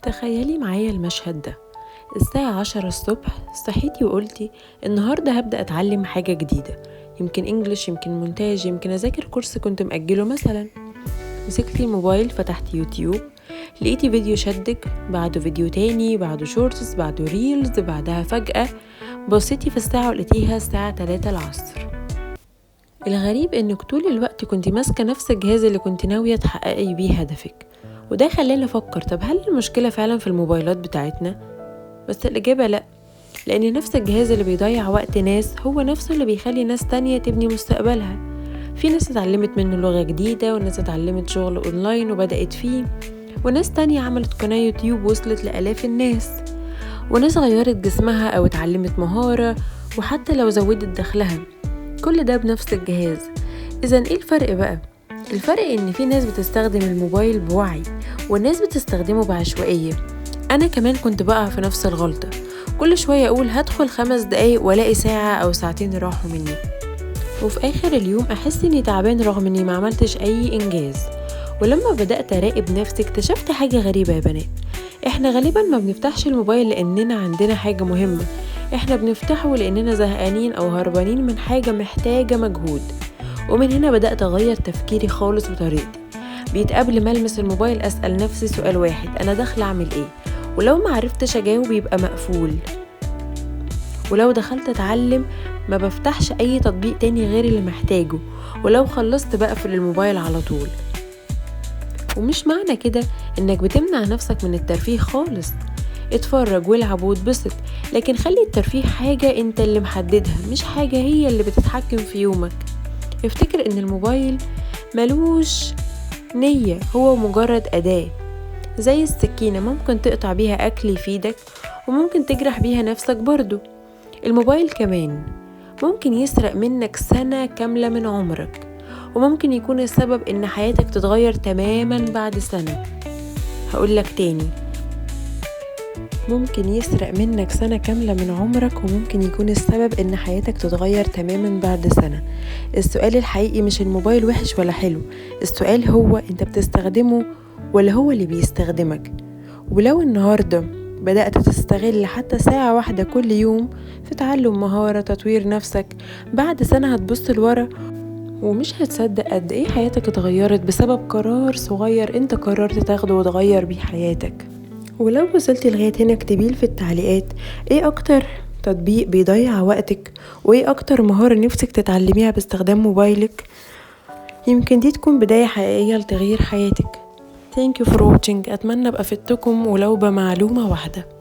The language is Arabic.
تخيلي معايا المشهد ده. الساعة 10 الصبح صحيتي وقلتي النهاردة هبدأ أتعلم حاجة جديدة، يمكن إنجليش، يمكن مونتاج، يمكن أذاكر كورس كنت مأجله مثلا. مسكتي الموبايل، فتحتي يوتيوب، لقيتي فيديو شدك، بعده فيديو تاني، بعده شورتس، بعده ريلز، بعدها فجأة بصيتي في الساعة ولقيتيها الساعة 3 العصر. الغريب إنك طول الوقت كنت ماسكة نفس الجهاز اللي كنت ناوية تحققي بيه هدفك، وده خلاني أفكر طب هل المشكلة فعلا في الموبايلات بتاعتنا؟ بس الإجابة لأ، لأن نفس الجهاز اللي بيضيع وقت ناس هو نفسه اللي بيخلي ناس تانية تبني مستقبلها. في ناس اتعلمت منه لغة جديدة، وناس اتعلمت شغل أونلاين وبدأت فيه، وناس تانية عملت قناة يوتيوب وصلت لآلاف الناس، وناس غيرت جسمها أو اتعلمت مهارة وحتى لو زودت دخلها، كل ده بنفس الجهاز. إذن إيه الفرق بقى؟ الفرق إن في ناس بتستخدم الموبايل بوعي، وناس بتستخدمه بعشوائية. أنا كمان كنت بقع في نفس الغلطة، كل شوية أقول هدخل 5 دقايق ولاقي ساعة أو ساعتين راحوا مني، وفي آخر اليوم أحس إني تعبان رغم إني ما عملتش أي إنجاز. ولما بدأت أراقب نفسي اكتشفت حاجة غريبة يا بنات، إحنا غالبا ما بنفتحش الموبايل لأننا عندنا حاجة مهمة، إحنا بنفتحه لأننا زهقانين أو هربانين من حاجة محتاجة مجهود. ومن هنا بدأت أغير تفكيري خالص وطريقتي. بقيت قبل ما ألمس الموبايل أسأل نفسي سؤال واحد، أنا داخلة أعمل إيه؟ ولو ما عرفتش أجاوب يبقى مقفول. ولو دخلت أتعلم ما بفتحش أي تطبيق تاني غير اللي محتاجه، ولو خلصت بقفل الموبايل على طول. ومش معنى كده إنك بتمنع نفسك من الترفيه خالص، اتفرج والعب واتبسط، لكن خلي الترفيه حاجة انت اللي محددها، مش حاجة هي اللي بتتحكم في يومك. افتكر ان الموبايل ملوش نية، هو مجرد أداة زي السكينة، ممكن تقطع بيها أكل يفيدك وممكن تجرح بيها نفسك برضو. الموبايل كمان ممكن يسرق منك سنة كاملة من عمرك، وممكن يكون السبب ان حياتك تتغير تماما بعد سنة. هقولك تاني، ممكن يسرق منك سنة كاملة من عمرك، وممكن يكون السبب ان حياتك تتغير تماما بعد سنة. السؤال الحقيقي مش الموبايل وحش ولا حلو، السؤال هو انت بتستخدمه ولا هو اللي بيستخدمك. ولو النهاردة بدأت تستغل حتى ساعة واحدة كل يوم في تعلم مهارة، تطوير نفسك، بعد سنة هتبص لورا ومش هتصدق قد ايه حياتك اتغيرت بسبب قرار صغير انت قررت تاخده وتغير بيه حياتك. ولو وصلتي لغاية هنا اكتبيلي في التعليقات ايه اكتر تطبيق بيضيع وقتك، وايه اكتر مهارة نفسك تتعلميها باستخدام موبايلك، يمكن دي تكون بداية حقيقية لتغيير حياتك. Thank you for watching. اتمنى ابقى فدتكم ولو بمعلومة واحدة.